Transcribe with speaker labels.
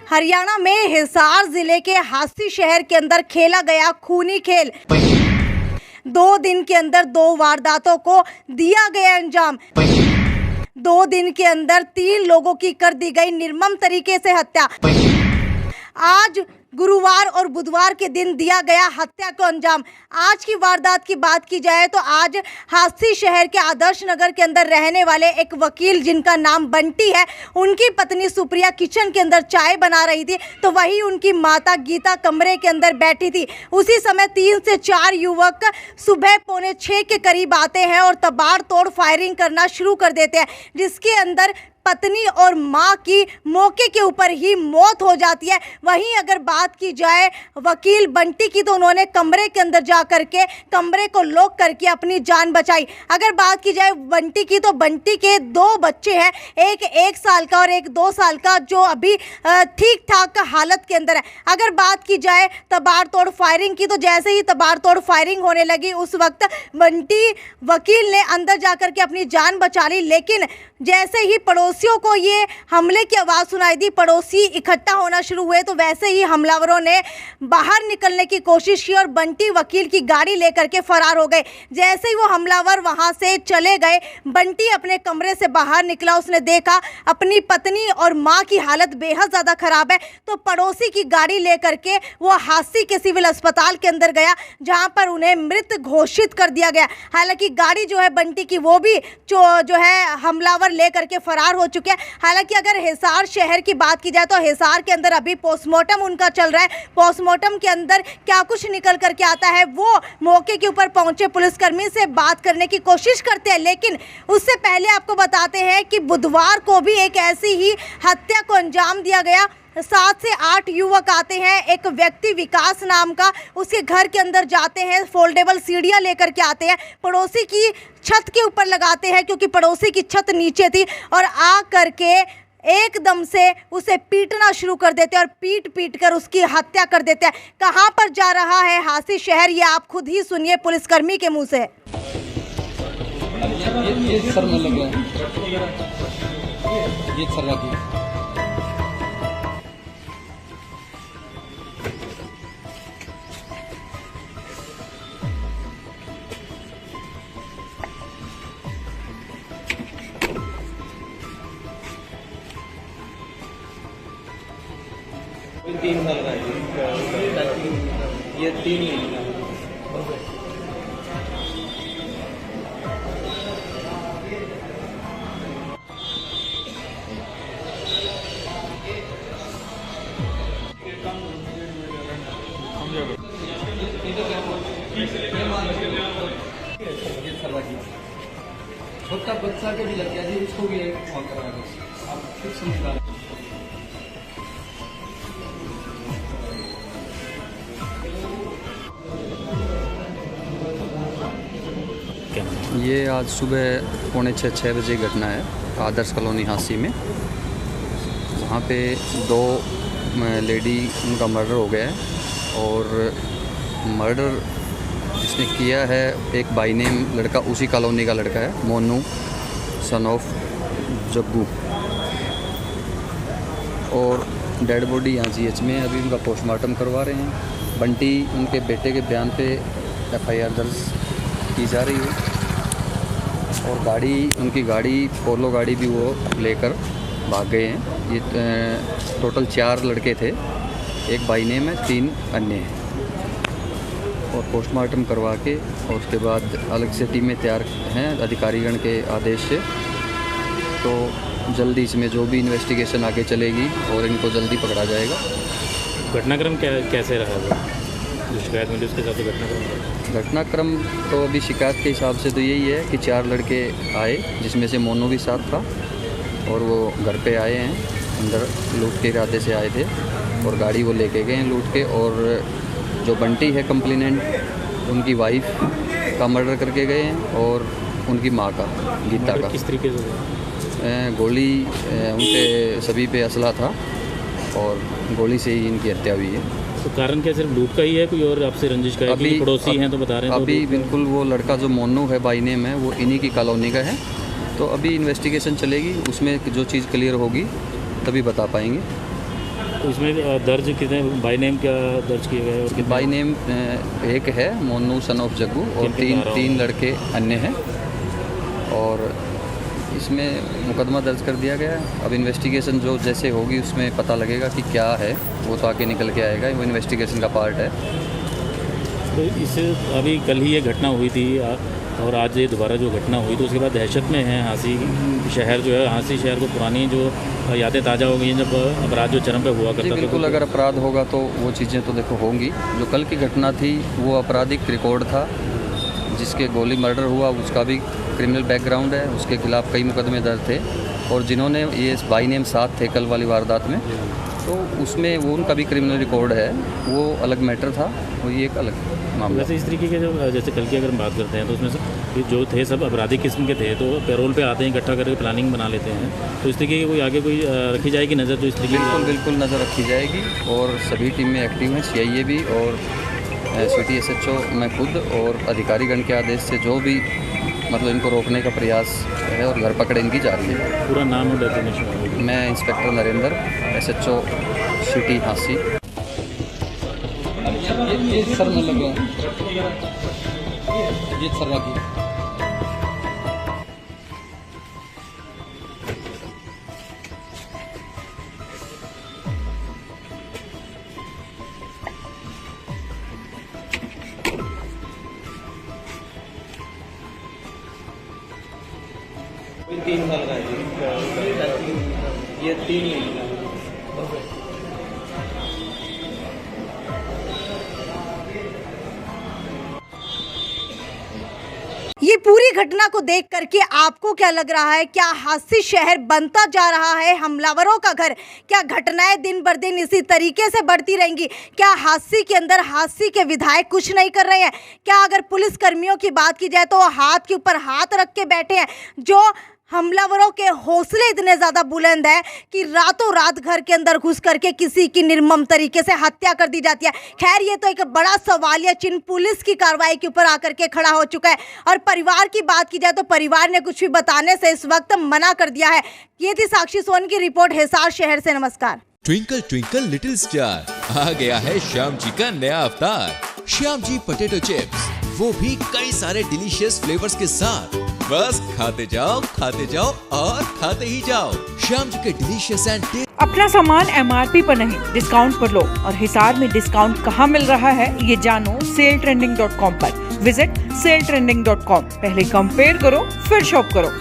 Speaker 1: हरियाणा में हिसार जिले के हांसी शहर के अंदर खेला गया खूनी खेल। 2 दिन के अंदर 2 वारदातों को दिया गया अंजाम। 2 दिन के अंदर 3 लोगों की कर दी गई निर्मम तरीके से हत्या। आज गुरुवार और बुधवार के दिन दिया गया हत्या को अंजाम। आज की वारदात की बात की जाए तो आज हांसी शहर के आदर्श नगर के अंदर रहने वाले एक वकील जिनका नाम बंटी है, उनकी पत्नी सुप्रिया किचन के अंदर चाय बना रही थी, तो वही उनकी माता गीता कमरे के अंदर बैठी थी। उसी समय 3 से 4 युवक सुबह 5:45 के करीब आते हैं और ताबड़तोड़ फायरिंग करना शुरू कर देते हैं, जिसके अंदर पत्नी और मां की मौके के ऊपर ही मौत हो जाती है। वहीं अगर बात की जाए वकील बंटी की, तो उन्होंने कमरे के अंदर जा करके कमरे को लॉक करके अपनी जान बचाई। अगर बात की जाए बंटी की, तो बंटी के 2 बच्चे हैं, एक 1 साल का और एक 2 साल का, जो अभी ठीक ठाक हालत के अंदर है। अगर बात की जाए ताबड़तोड़ फायरिंग की, तो जैसे ही ताबड़तोड़ फायरिंग होने लगी उस वक्त बंटी वकील ने अंदर जा करके अपनी जान बचा ली। लेकिन जैसे ही पड़ोसियों को ये हमले की आवाज़ सुनाई दी, पड़ोसी इकट्ठा होना शुरू हुए, तो वैसे ही हमलावरों ने बाहर निकलने की कोशिश की और बंटी वकील की गाड़ी लेकर के फरार हो गए। जैसे ही वो हमलावर वहां से चले गए, बंटी अपने कमरे से बाहर निकला। उसने देखा अपनी पत्नी और मां की हालत बेहद ज़्यादा खराब है, तो पड़ोसी की गाड़ी लेकर के वो हांसी के सिविल अस्पताल के अंदर गया, जहाँ पर उन्हें मृत घोषित कर दिया गया। हालांकि गाड़ी जो है बंटी की, वो भी जो है हमलावर लेकर के फरार हो चुके हैं। हालांकि अगर हिसार शहर की बात की जाए तो हिसार के अंदर अभी पोस्टमार्टम उनका चल रहा है। पोस्टमार्टम के अंदर क्या कुछ निकल करके आता है, वो मौके के ऊपर पहुंचे पुलिसकर्मी से बात करने की कोशिश करते हैं। लेकिन उससे पहले आपको बताते हैं कि बुधवार को भी एक ऐसी ही हत्या को अंजाम दिया गया। 7 से 8 युवक आते हैं, एक व्यक्ति विकास नाम का, उसके घर के अंदर जाते हैं, फोल्डेबल सीढ़ियां लेकर के आते हैं, पड़ोसी की छत के ऊपर लगाते हैं क्योंकि पड़ोसी की छत नीचे थी, और आ करके एकदम से उसे पीटना शुरू कर देते हैं और पीट कर उसकी हत्या कर देते हैं। कहां पर जा रहा है हांसी शहर, ये आप खुद ही सुनिए पुलिसकर्मी के मुंह से।
Speaker 2: ये सर में लगा, ये सर रखी। तीन साल का ये 3 महीने छोटा बच्चा के भी लग गया जी, उसको भी फोन करा दो, आप कुछ समझ।
Speaker 3: ये आज सुबह 5:45-6 बजे घटना है आदर्श कॉलोनी हांसी में। वहाँ पे 2 लेडी, उनका मर्डर हो गया है, और मर्डर जिसने किया है एक बाई नेम लड़का, उसी कॉलोनी का लड़का है, मोनू सन ऑफ जग्गू। और डेड बॉडी यहाँ GH में अभी उनका पोस्टमार्टम करवा रहे हैं। बंटी उनके बेटे के बयान पे FIR दर्ज की जा रही है, और उनकी गाड़ी पोलो गाड़ी भी वो लेकर भाग गए हैं। ये टोटल 4 लड़के थे, एक बाई नेम है, 3 अन्य हैं। और पोस्टमार्टम करवा के और उसके बाद अलग से टीमें तैयार हैं अधिकारीगण के आदेश से। तो जल्दी इसमें जो भी इन्वेस्टिगेशन आगे चलेगी और इनको जल्दी पकड़ा जाएगा।
Speaker 4: घटनाक्रम कैसे रहा है? जो शिकायत मिली उसके हिसाब से
Speaker 3: घटनाक्रम तो अभी शिकायत के हिसाब से तो यही है कि 4 लड़के आए, जिसमें से मोनू भी साथ था, और वो घर पे आए हैं, अंदर लूट के इरादे से आए थे, और गाड़ी वो लेके गए हैं लूट के। और जो बंटी है कंप्लेनेंट, उनकी वाइफ का मर्डर करके गए हैं, और उनकी माँ का, गीता का।
Speaker 4: किस तरीके से?
Speaker 3: गोली, उनके सभी पे असला था और गोली से ही इनकी हत्या हुई है।
Speaker 4: तो कारण क्या सिर्फ लूट का ही है, कोई और आपसे रंजिश का है? अभी पड़ोसी हैं तो बता रहे हैं।
Speaker 3: अभी बिल्कुल वो लड़का जो मोनू है बाई नेम है, वो इन्हीं की कॉलोनी का है। तो अभी इन्वेस्टिगेशन चलेगी, उसमें जो चीज़ क्लियर होगी तभी बता पाएंगे।
Speaker 4: तो इसमें दर्ज कितने बाई नेम क्या दर्ज किए गए और कितने
Speaker 3: बाई नेम एक है मोनू सन ऑफ जग्गू और तीन लड़के अन्य हैं और इसमें मुकदमा दर्ज कर दिया गया है। अब इन्वेस्टिगेशन जो जैसे होगी उसमें पता लगेगा कि क्या है, वो तो आके निकल के आएगा, वो इन्वेस्टिगेशन का पार्ट है।
Speaker 4: तो इस अभी कल ही ये घटना हुई थी और आज ये दोबारा जो घटना हुई तो उसके बाद दहशत में है हाँसी शहर जो है। हाँसी शहर को पुरानी जो यादें ताज़ा हो गई हैं जब अपराध जो चरम पे हुआ करता था।
Speaker 3: बिल्कुल, अगर अपराध होगा तो वो चीज़ें तो देखो होंगी। जो कल की घटना थी वो आपराधिक रिकॉर्ड था, जिसके गोली मर्डर हुआ उसका भी क्रिमिनल बैकग्राउंड है, उसके खिलाफ कई मुकदमे दर्ज थे और जिन्होंने ये बाई नेम साथ थे कल वाली वारदात में, तो उसमें वो उनका भी क्रिमिनल रिकॉर्ड है, वो अलग मैटर था, वो ये एक अलग मामला।
Speaker 4: वैसे इस तरीके के जो जैसे कल की अगर हम बात करते हैं तो उसमें से जो थे सब अपराधिक किस्म के थे, तो पैरोल पे आते हैं, इकट्ठा करके प्लानिंग बना लेते हैं, तो इस तरीके की कोई आगे कोई रखी जाएगी नज़र? तो इस तरीके
Speaker 3: बिल्कुल नज़र रखी जाएगी और सभी टीम में एक्टिव हैं, CIA भी और सिटी SHO मैं खुद और अधिकारीगण के आदेश से जो भी मतलब इनको रोकने का प्रयास है और धरपकड़ इनकी जारी है।
Speaker 4: पूरा नाम और डेफिनेशन? मैं
Speaker 3: इंस्पेक्टर नरेंद्र, SHO सिटी हाँसी।
Speaker 2: ये सर में लग रहा है, ये सर की तीन साल का है, ये 3 महीने का।
Speaker 1: ये पूरी घटना को देख करके आपको क्या लग रहा है? क्या हांसी शहर बनता जा रहा है हमलावरों का घर? क्या घटनाएं दिन बर दिन इसी तरीके से बढ़ती रहेंगी? क्या हांसी के अंदर हांसी के विधायक कुछ नहीं कर रहे हैं? क्या अगर पुलिस कर्मियों की बात की जाए तो हाथ के ऊपर हाथ रख के बैठे हैं? जो हमलावरों के हौसले इतने ज़्यादा बुलंद हैं कि रातों रात घर के अंदर घुस करके किसी की निर्मम तरीके से हत्या कर दी जाती है। खैर, ये तो एक बड़ा सवालिया चिन्ह पुलिस की कार्रवाई के ऊपर आकर के खड़ा हो चुका है और परिवार की बात की जाए तो परिवार ने कुछ भी बताने से इस वक्त मना कर दिया है। ये थी साक्षी सोन की रिपोर्ट हिसार शहर से। नमस्कार।
Speaker 5: ट्विंकल ट्विंकल लिटिल स्टार, आ गया है श्याम जी का नया अवतार। श्याम जी पोटैटो चिप्स, वो भी कई सारे डिलीशियस फ्लेवर्स के साथ। बस खाते जाओ और खाते ही जाओ। श्याम जी के डिलीशियस एंड
Speaker 6: अपना सामान MRP पर नहीं, डिस्काउंट पर लो। और हिसार में डिस्काउंट कहाँ मिल रहा है ये जानो saletrending.com पर। Visit saletrending.com। पहले कंपेयर करो फिर शॉप करो।